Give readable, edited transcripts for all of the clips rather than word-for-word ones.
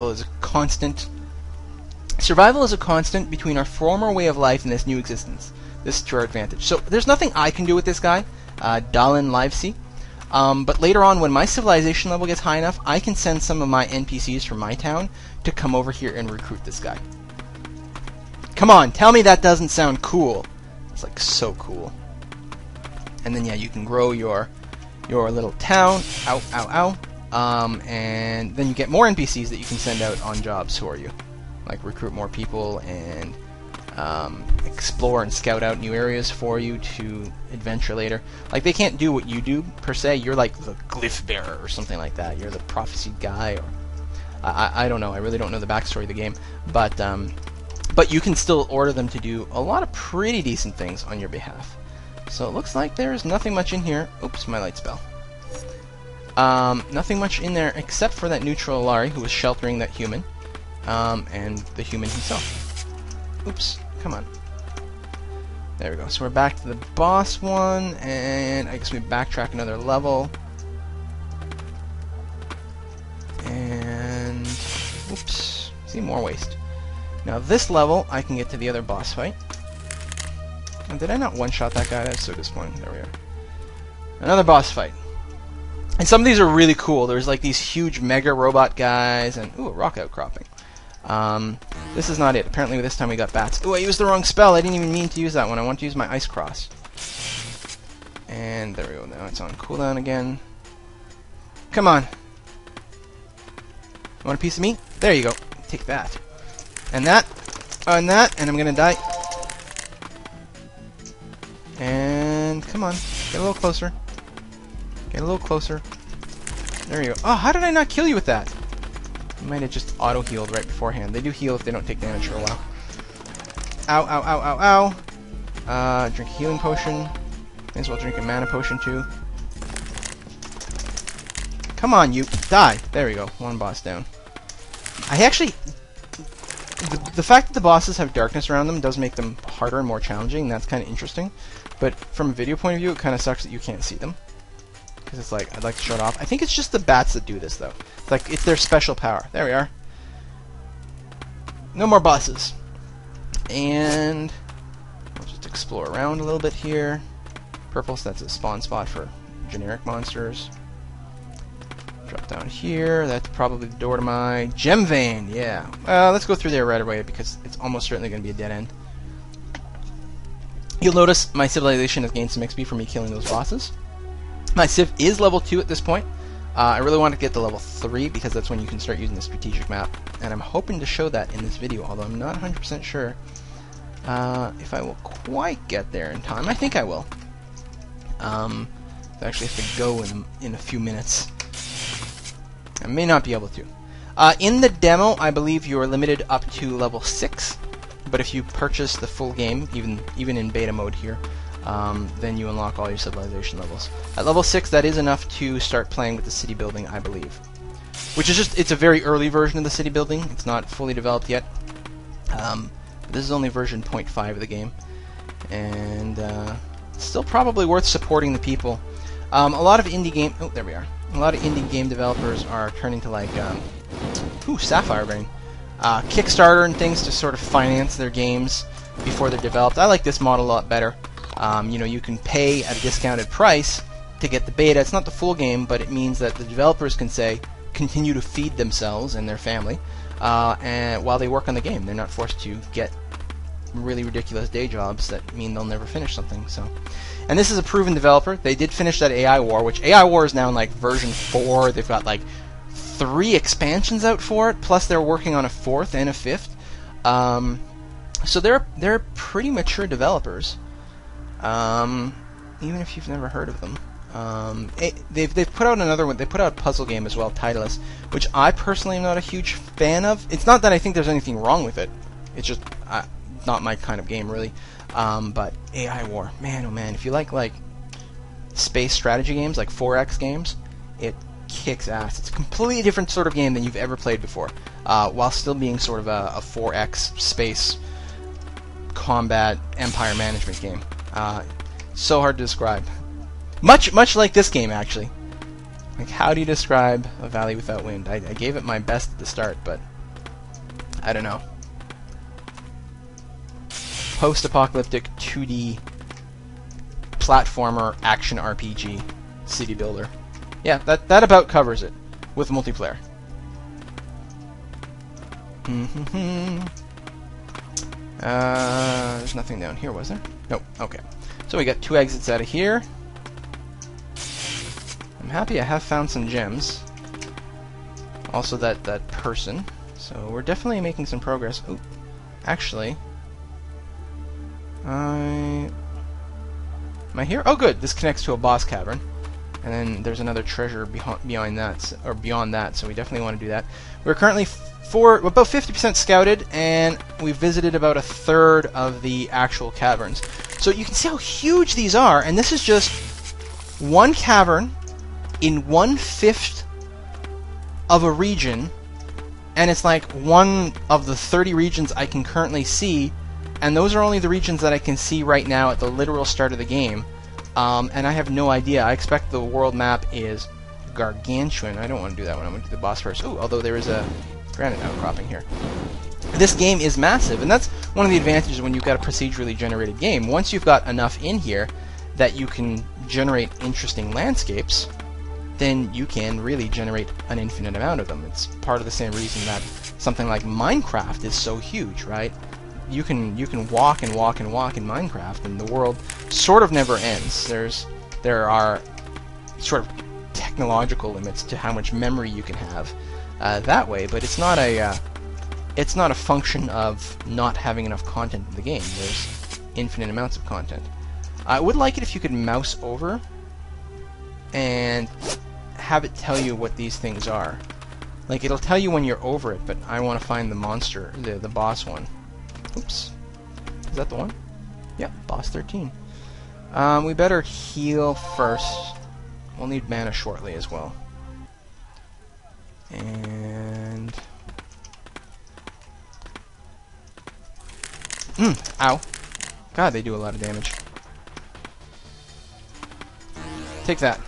is a constant. Survival is a constant between our former way of life and this new existence. This is to our advantage. So there's nothing I can do with this guy, Dallin Livesey. But later on, when my civilization level gets high enough, I can send some of my NPCs from my town to come over here and recruit this guy. Come on, tell me that doesn't sound cool. It's like so cool. And then yeah, you can grow your little town. Ow, ow, ow. And then you get more NPCs that you can send out on jobs for you. Like recruit more people and explore and scout out new areas for you to adventure later. Like, they can't do what you do, per se. You're like the glyph bearer or something like that. You're the prophecy guy, or I don't know. I really don't know the backstory of the game. But you can still order them to do a lot of pretty decent things on your behalf. So it looks like there's nothing much in here. Oops, my light spell. Nothing much in there except for that neutral Alari who was sheltering that human. And the human himself. Oops, come on. There we go. So we're back to the boss one, and I guess we backtrack another level. And oops, see, more waste. Now this level, I can get to the other boss fight. And did I not one-shot that guy? That's so disappointing. There we are. Another boss fight. And some of these are really cool. There's like these huge mega robot guys, and ooh, a rock outcropping. This is not it. Apparently this time we got bats. Ooh, I used the wrong spell. I didn't even mean to use that one. I want to use my Ice Cross. And there we go. Now it's on cooldown again. Come on. You want a piece of me? There you go. Take that. And that. And that. And I'm gonna die. And come on. Get a little closer. Get a little closer. There you go. Oh, how did I not kill you with that? You might have just auto-healed right beforehand. They do heal if they don't take damage for a while. Ow, ow, ow, ow, ow. Drink a healing potion. May as well drink a mana potion too. Come on, you. Die. There we go. One boss down. I actually... The fact that the bosses have darkness around them does make them harder and more challenging. That's kind of interesting. But from a video point of view, it kind of sucks that you can't see them. Because it's like, I'd like to show it off. I think it's just the bats that do this, though. It's like, it's their special power. There we are. No more bosses. And we'll just explore around a little bit here. Purple, so that's a spawn spot for generic monsters. Drop down here. That's probably the door to my gem vein. Yeah. Let's go through there right away, because it's almost certainly going to be a dead end. You'll notice my civilization has gained some XP from me killing those bosses. My Civ is level 2 at this point. I really want to get to level 3 because that's when you can start using the strategic map. And I'm hoping to show that in this video, although I'm not 100% sure if I will quite get there in time. I think I will. I actually have to go in a few minutes. I may not be able to. In the demo, I believe you are limited up to level 6. But if you purchase the full game, even in beta mode here, then you unlock all your civilization levels. At level 6, that is enough to start playing with the city building, I believe. Which is just, it's a very early version of the city building. It's not fully developed yet. This is only version 0.5 of the game. And still probably worth supporting the people. A lot of indie game... Oh, there we are. A lot of indie game developers are turning to like... Sapphire Brain. Kickstarter and things to sort of finance their games before they're developed. I like this model a lot better. You know, you can pay at a discounted price to get the beta. It's not the full game, but it means that the developers can say, continue to feed themselves and their family and while they work on the game. They're not forced to get really ridiculous day jobs that mean they'll never finish something. So, and this is a proven developer. They did finish that AI War, which AI War is now in like version 4. They've got like 3 expansions out for it, plus they're working on a 4th and a 5th. So they're pretty mature developers. Even if you've never heard of them. They've put out another one. They put out a puzzle game as well, Titleist, which I personally am not a huge fan of. It's not that I think there's anything wrong with it. It's just not my kind of game, really. But AI War, man, oh man, if you like space strategy games, like 4X games, it kicks ass. It's a completely different sort of game than you've ever played before, while still being sort of a 4X space combat empire management game. So hard to describe. Much like this game, actually. Like, how do you describe a valley without wind? I gave it my best at the start, but I don't know. Post-apocalyptic 2D platformer action RPG city builder. Yeah, that about covers it with multiplayer. There's nothing down here, was there? Nope. Okay. So we got 2 exits out of here. I'm happy I have found some gems. Also that person. So we're definitely making some progress. Oop. Actually, am I here? Oh, good. This connects to a boss cavern, and then there's another treasure beyond that, or beyond that. So we definitely want to do that. We're currently about 50% scouted, and we've visited about 1/3 of the actual caverns. So you can see how huge these are, and this is just one cavern in 1/5 of a region, and it's like one of the 30 regions I can currently see, and those are only the regions that I can see right now at the literal start of the game. And I have no idea. I expect the world map is gargantuan. I don't want to do that one. I'm going to do the boss first. Ooh, although there is a granite outcropping here. This game is massive, and that's one of the advantages when you've got a procedurally generated game. Once you've got enough in here that you can generate interesting landscapes, then you can really generate an infinite amount of them. It's part of the same reason that something like Minecraft is so huge, right? You can walk and walk and walk in Minecraft, and the world sort of never ends. There are sort of technological limits to how much memory you can have that way, but it's not a function of not having enough content in the game. There's infinite amounts of content. I would like it if you could mouse over and have it tell you what these things are. Like, it'll tell you when you're over it, but I want to find the monster, the boss one. Oops. Is that the one? Yep, boss 13. We better heal first. We'll need mana shortly as well. And... ow. God, they do a lot of damage. Take that.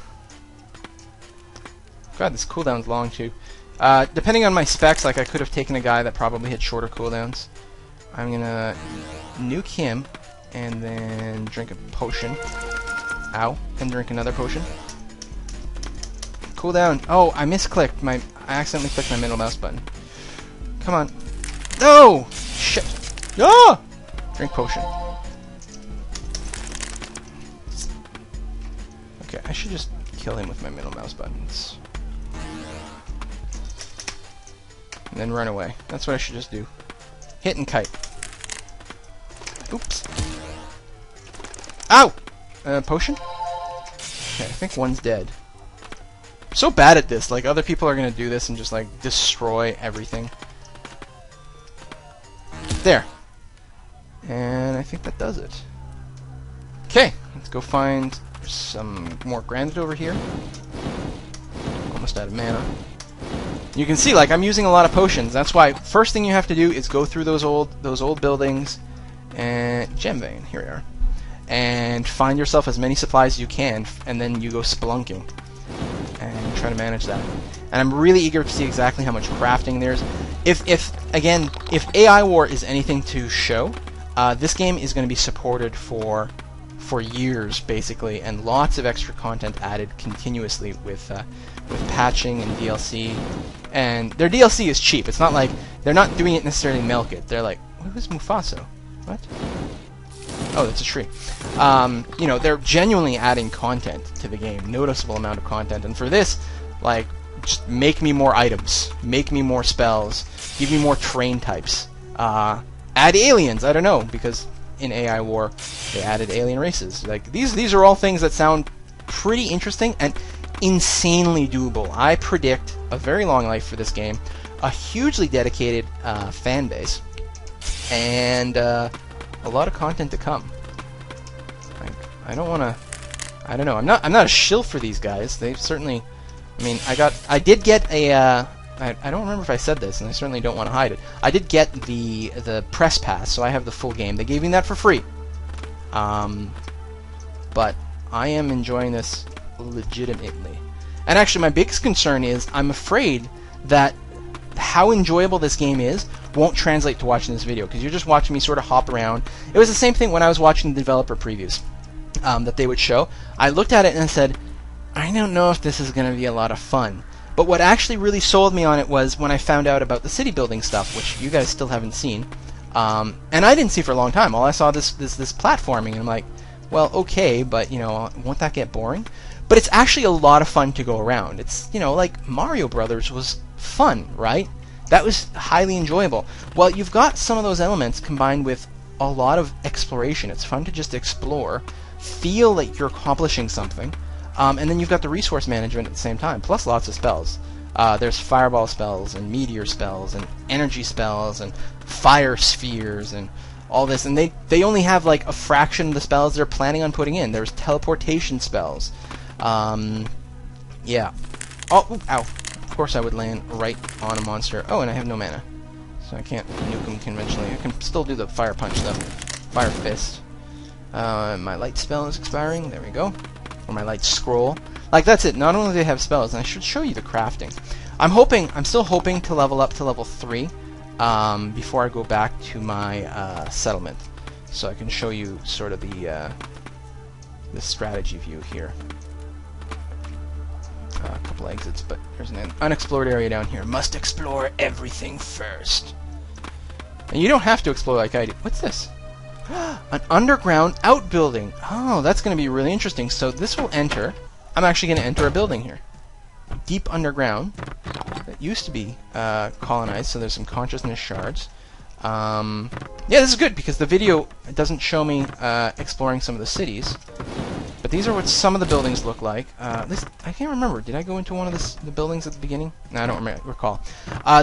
God, this cooldown's long too. Depending on my specs, like, I could have taken a guy that probably had shorter cooldowns. I'm gonna nuke him and then drink a potion. Ow. And drink another potion. Cooldown. Oh, I misclicked. I accidentally clicked my middle mouse button. Come on. No! Shit. Ah! Drink potion. Okay, I should just kill him with my middle mouse buttons. And then run away. That's what I should just do. Hit and kite. Oops. Ow! Potion? Okay, I think one's dead. I'm so bad at this. Like, other people are gonna do this and just, like, destroy everything. There. And I think that does it. Okay, let's go find some more granite over here. Almost out of mana. You can see, like, I'm using a lot of potions. That's why first thing you have to do is go through those old buildings and gem vein. Here we are. And find yourself as many supplies as you can, and then you go spelunking and try to manage that. And I'm really eager to see exactly how much crafting there's. If AI War is anything to show, this game is going to be supported for years, basically, and lots of extra content added continuously with patching and DLC. And their DLC is cheap. It's not like they're not doing it necessarily milk it. They're like, who's Mufasa? What? Oh, that's a tree. You know, they're genuinely adding content to the game, noticeable amount of content. And for this, like, just make me more items, make me more spells, give me more train types, add aliens. I don't know, because in AI War they added alien races. Like, these are all things that sound pretty interesting and insanely doable. I predict a very long life for this game, a hugely dedicated fan base, and a lot of content to come. Like, I don't want to. I don't know. I'm not a shill for these guys. They've certainly. I mean, I did get a. I don't remember if I said this, and I certainly don't want to hide it. I did get the press pass, so I have the full game. They gave me that for free. But I am enjoying this legitimately. And actually, my biggest concern is I'm afraid that how enjoyable this game is won't translate to watching this video, because you're just watching me sort of hop around. It was the same thing when I was watching the developer previews that they would show. I looked at it and I said, I don't know if this is going to be a lot of fun. But what actually really sold me on it was when I found out about the city building stuff, which you guys still haven't seen. And I didn't see for a long time. All I saw this platforming, and I'm like, well, okay, but, you know, won't that get boring? But it's actually a lot of fun to go around. It's, you know, like Mario Brothers was fun, right? That was highly enjoyable. Well, you've got some of those elements combined with a lot of exploration. It's fun to just explore, feel like you're accomplishing something, and then you've got the resource management at the same time, plus lots of spells. There's fireball spells, and meteor spells, and energy spells, and fire spheres, and all this. And they only have like a fraction of the spells they're planning on putting in. There's teleportation spells. Yeah. Oh, ooh, ow. Of course I would land right on a monster. Oh, and I have no mana, so I can't nuke him conventionally. I can still do the fire punch though. Fire fist. My light spell is expiring. There we go. Or my light scroll. Like, that's it. Not only do they have spells, and I should show you the crafting. I'm still hoping to level up to level 3 before I go back to my settlement, so I can show you sort of the strategy view here. A couple exits, but there's an unexplored area down here. Must explore everything first. And you don't have to explore like I do. What's this? An underground outbuilding. Oh, that's going to be really interesting. So this will enter. I'm actually going to enter a building here. Deep underground. That used to be colonized, so there's some consciousness shards. Yeah, this is good because the video doesn't show me exploring some of the cities. But these are what some of the buildings look like. This, I can't remember. Did I go into one of the buildings at the beginning? No, I don't recall.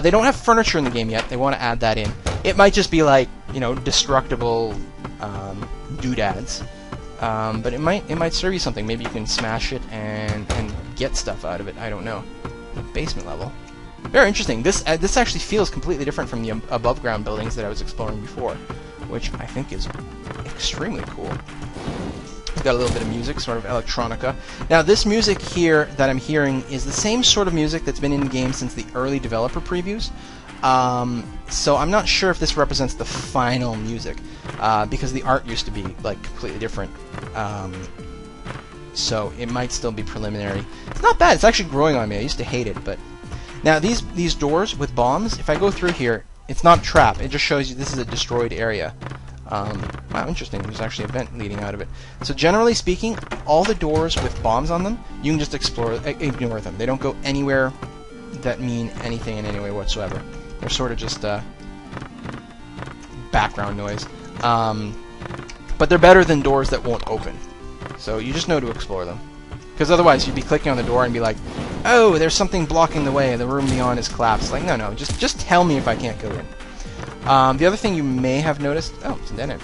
They don't have furniture in the game yet. They want to add that in. It might just be like, you know, destructible doodads. But it might serve you something. Maybe you can smash it and get stuff out of it. I don't know. Basement level. Very interesting. This actually feels completely different from the above ground buildings that I was exploring before, which I think is extremely cool. It's got a little bit of music, sort of electronica. Now, this music here that I'm hearing is the same sort of music that's been in the game since the early developer previews. So I'm not sure if this represents the final music, because the art used to be like completely different. So it might still be preliminary. It's not bad. It's actually growing on me. I used to hate it, but now these doors with bombs. If I go through here, it's not a trap. It just shows you this is a destroyed area. Wow, interesting. There's actually a vent leading out of it. So generally speaking, all the doors with bombs on them, you can just ignore them. They don't go anywhere that mean anything in any way whatsoever. They're sort of just background noise. But they're better than doors that won't open. So you just know to explore them. Because otherwise you'd be clicking on the door and be like, oh, there's something blocking the way, the room beyond is collapsed. Like, no, just tell me if I can't go in. The other thing you may have noticed... Oh, it's a dead end.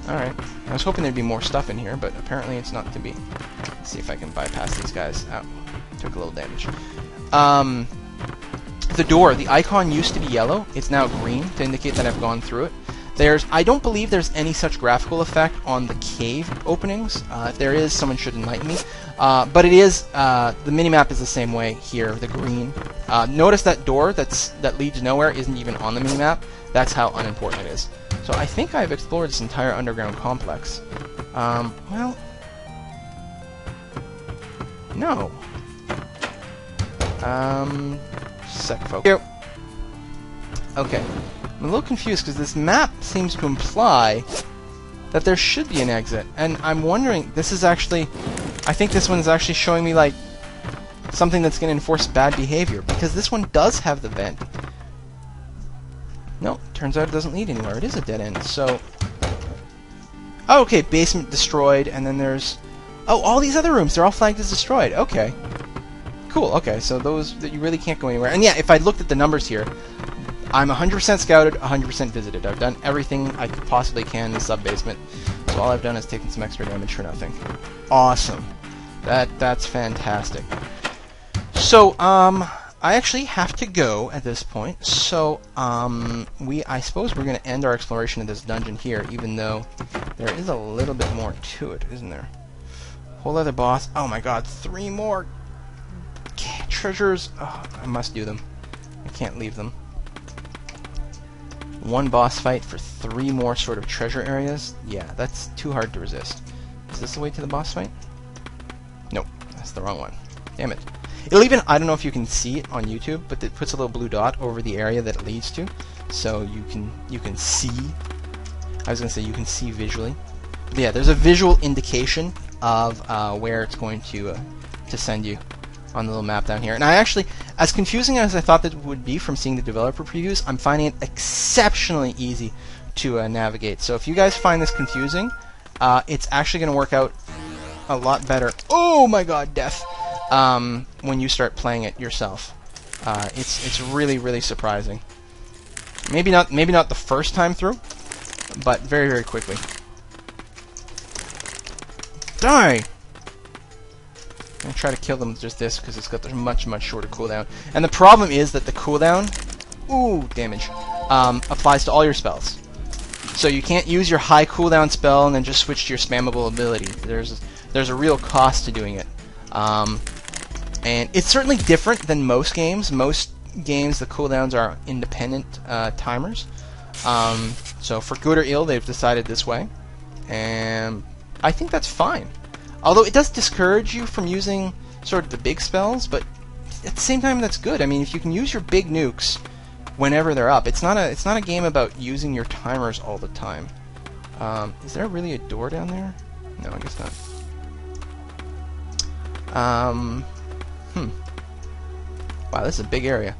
Alright. I was hoping there'd be more stuff in here, but apparently it's not to be. Let's see if I can bypass these guys. Ow. Took a little damage. The door, the icon used to be yellow. It's now green to indicate that I've gone through it. I don't believe there's any such graphical effect on the cave openings. If there is, someone should enlighten me. But it is, the minimap is the same way here, the green. Notice that door that leads nowhere isn't even on the minimap. That's how unimportant it is. So I think I've explored this entire underground complex. Well... No. Sec, folks. Here. Okay. I'm a little confused because this map seems to imply that there should be an exit. And I'm wondering, this is actually... I think this one's actually showing me, like, something that's going to enforce bad behavior. Because this one does have the vent. No, turns out it doesn't lead anywhere. It is a dead end, so... Oh, okay, basement destroyed, and then there's... Oh, all these other rooms, they're all flagged as destroyed. Okay. Cool, okay, so those... You really can't go anywhere. And yeah, if I looked at the numbers here... I'm 100% scouted, 100% visited. I've done everything I possibly can in the sub-basement. So all I've done is taken some extra damage for nothing. Awesome. That's fantastic. So, I actually have to go at this point. So, I suppose we're going to end our exploration of this dungeon here, even though there is a little bit more to it, isn't there? Whole other boss. Oh my god, 3 more treasures. Oh, I must do them. I can't leave them. 1 boss fight for 3 more sort of treasure areas. Yeah, that's too hard to resist. Is this the way to the boss fight? Nope, that's the wrong one. Damn it. It'll even, I don't know if you can see it on YouTube, but it puts a little blue dot over the area that it leads to, so you can see. I was gonna say you can see visually. But yeah, there's a visual indication of where it's going to send you on the little map down here. And I actually, as confusing as I thought that would be from seeing the developer previews, I'm finding it exceptionally easy to navigate. So if you guys find this confusing, it's actually going to work out a lot better. Oh my god, death! When you start playing it yourself. It's really, really surprising. Maybe not the first time through, but very, very quickly. Die! I'm going to try to kill them with just this, because it's got a much, much shorter cooldown. And the problem is that the cooldown, ooh, damage, applies to all your spells. So you can't use your high cooldown spell and then just switch to your spammable ability. There's a real cost to doing it. And it's certainly different than most games. Most games, the cooldowns are independent timers. So for good or ill, they've decided this way. And I think that's fine. Although it does discourage you from using sort of the big spells, but at the same time that's good. I mean, if you can use your big nukes whenever they're up, it's not a game about using your timers all the time. Is there really a door down there? No, I guess not. Wow, this is a big area.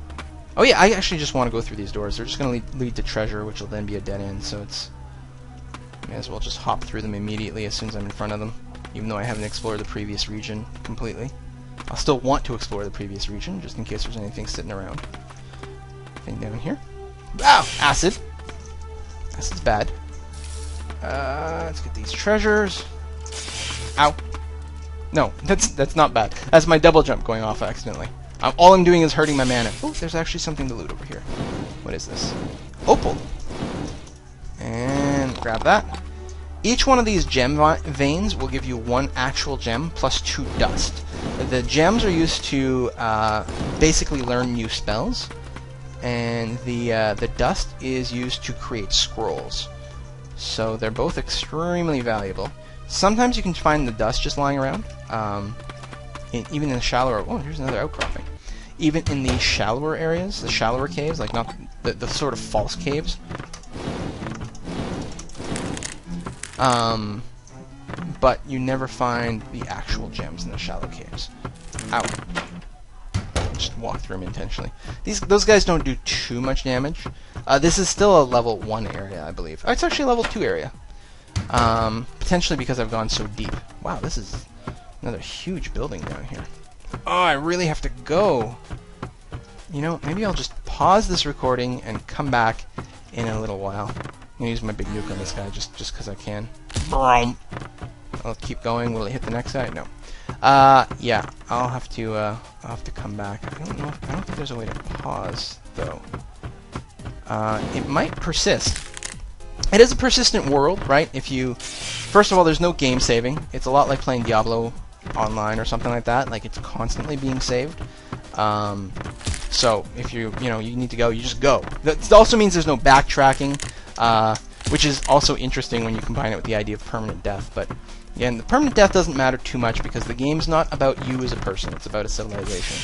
Oh yeah, I actually just want to go through these doors. They're just going to lead to treasure, which will then be a dead end, so it's... May as well just hop through them immediately as soon as I'm in front of them. Even though I haven't explored the previous region completely. I'll still want to explore the previous region, just in case there's anything sitting around. Anything down here? Wow! Acid! Acid's bad. Let's get these treasures. Ow! No, that's not bad. That's my double jump going off accidentally. All I'm doing is hurting my mana. Oh, there's actually something to loot over here. What is this? Opal! And grab that. Each one of these gem veins will give you 1 actual gem plus 2 dust. The gems are used to basically learn new spells, and the dust is used to create scrolls. So they're both extremely valuable. Sometimes you can find the dust just lying around, even in the shallower... Oh, here's another outcropping. Even in the shallower areas, the shallower caves, like not the sort of false caves. But you never find the actual gems in the shallow caves. Ow. Just walk through them intentionally. Those guys don't do too much damage. This is still a level 1 area, I believe. Oh, it's actually a level 2 area. Potentially because I've gone so deep. Wow, this is another huge building down here. Oh, I really have to go. You know, maybe I'll just pause this recording and come back in a little while. I'm gonna use my big nuke on this guy just because I can. I'll keep going. Will it hit the next guy? No. Yeah, I'll have to come back. I don't think there's a way to pause though. It might persist. It is a persistent world, right? First of all, there's no game saving. It's a lot like playing Diablo Online or something like that. Like, it's constantly being saved. So if you need to go, you just go. That also means there's no backtracking, which is also interesting when you combine it with the idea of permanent death. But again, the permanent death doesn't matter too much because the game's not about you as a person. It's about a civilization,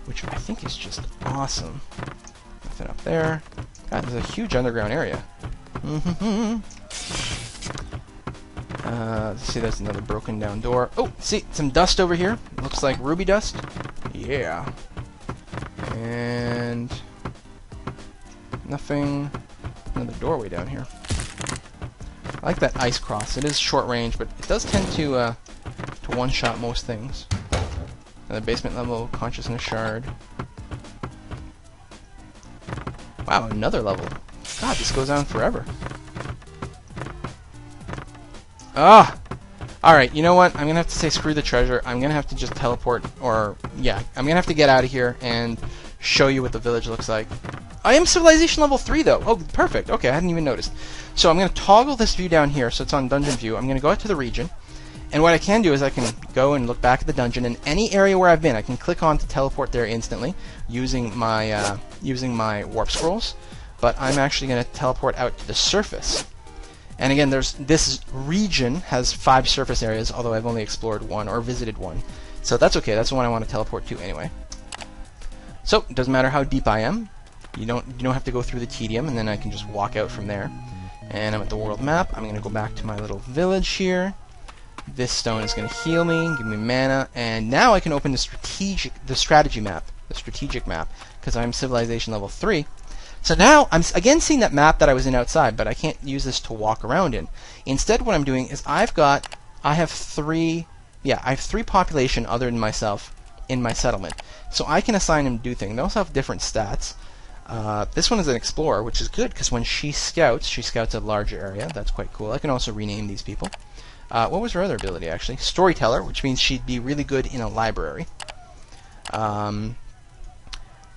which I think is just awesome. Nothing up there. God, there's a huge underground area. Let's see, there's another broken down door. Oh, see, some dust over here. Looks like ruby dust. Yeah. And nothing. Another doorway down here. I like that ice cross. It is short range, but it does tend to one-shot most things. Another basement level consciousness shard. Wow, another level. God, this goes on forever. Ah! Alright, you know what? I'm gonna have to say screw the treasure. I'm gonna have to just teleport, or, yeah, I'm gonna have to get out of here and show you what the village looks like. I am civilization level 3 though. Oh, perfect. Okay, I hadn't even noticed. So I'm gonna toggle this view down here so it's on dungeon view. I'm gonna go out to the region, And what I can do is I can go and look back at the dungeon, and any area where I've been, I can click on to teleport there instantly using my warp scrolls. But I'm actually going to teleport out to the surface. And again, this region has 5 surface areas, although I've only explored 1 or visited 1. So that's okay. That's the one I want to teleport to anyway. So it doesn't matter how deep I am. You don't have to go through the tedium, and then I can just walk out from there. And I'm at the world map. I'm going to go back to my little village here. This stone is going to heal me, give me mana, and now I can open the strategy map, because I'm civilization level 3. So now I'm again seeing that map that I was in outside, but I can't use this to walk around in. Instead, what I'm doing is I have 3 population other than myself in my settlement. So I can assign them to do things. They also have different stats. This one is an explorer, which is good because when she scouts a larger area. That's quite cool. I can also rename these people. What was her other ability, actually? Storyteller, which means she'd be really good in a library.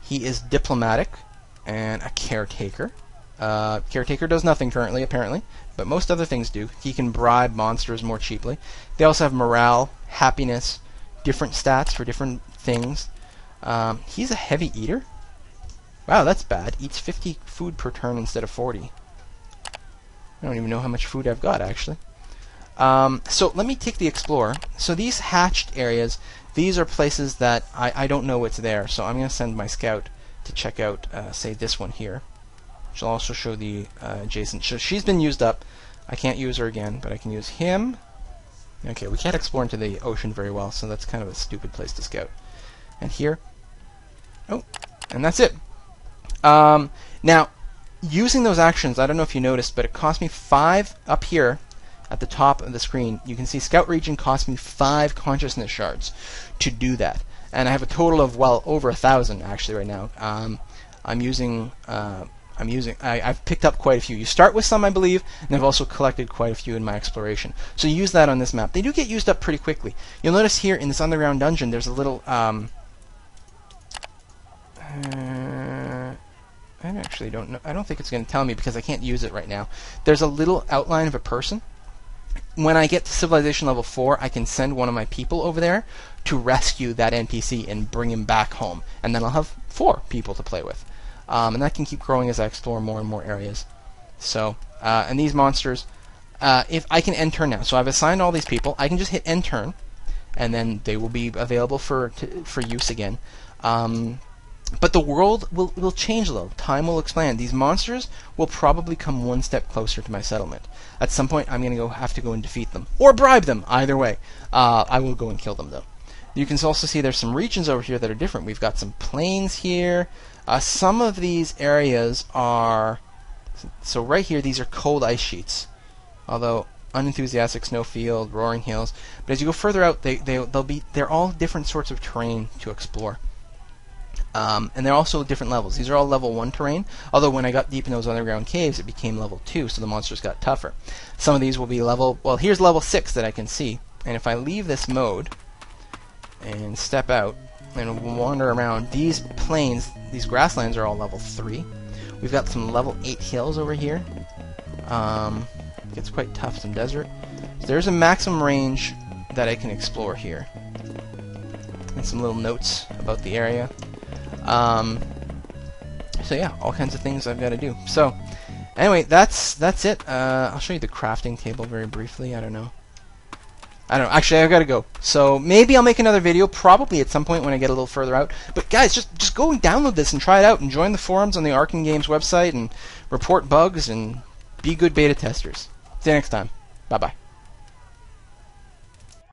He is diplomatic and a caretaker. Caretaker does nothing currently, apparently, but most other things do. He can bribe monsters more cheaply. They also have morale, happiness, different stats for different things. He's a heavy eater. Wow, that's bad. Eats 50 food per turn instead of 40. I don't even know how much food I've got, actually. So let me take the Explorer. So these hatched areas, these are places that I don't know what's there. So I'm going to send my scout to check out, say, this one here. She'll also show the adjacent. So she's been used up. I can't use her again, but I can use him. Okay, we can't explore into the ocean very well, so that's kind of a stupid place to scout. And here. Oh, and that's it. Now, using those actions, I don't know if you noticed, but it cost me 5 up here at the top of the screen. You can see Scout Region cost me 5 consciousness shards to do that. And I have a total of, well, over 1,000 actually right now. I've picked up quite a few. You start with some, I believe, and I've also collected quite a few in my exploration. So use that on this map. They do get used up pretty quickly. You'll notice here in this underground dungeon, there's a little, I actually don't know. I don't think it's going to tell me because I can't use it right now. There's a little outline of a person. When I get to civilization level 4, I can send one of my people over there to rescue that NPC and bring him back home. And then I'll have 4 people to play with. And that can keep growing as I explore more and more areas. So, and these monsters, if I can end turn now. So I've assigned all these people. I can just hit end turn, and then they will be available for use again. But the world will change a little. Time will expand. These monsters will probably come one step closer to my settlement. At some point, I'm going to have to go and defeat them. Or bribe them, either way. I will go and kill them, though. You can also see there's some regions over here that are different. We've got some plains here. Some of these areas are... So right here, these are cold ice sheets. Although, unenthusiastic snowfield, roaring hills. But as you go further out, they're all different sorts of terrain to explore. And they're also different levels. These are all level 1 terrain, although when I got deep in those underground caves, it became level 2, so the monsters got tougher. Some of these will be level... Well, here's level 6 that I can see. And if I leave this mode and step out and wander around, these plains, these grasslands are all level 3. We've got some level 8 hills over here. It gets quite tough, some desert. So there's a maximum range that I can explore here. And some little notes about the area. So yeah, all kinds of things I've got to do. So, anyway, that's it. I'll show you the crafting table very briefly. I don't know. Actually, I've got to go. So maybe I'll make another video, probably at some point when I get a little further out. But guys, just go and download this and try it out and join the forums on the Arcane Games website and report bugs and be good beta testers. See you next time. Bye-bye.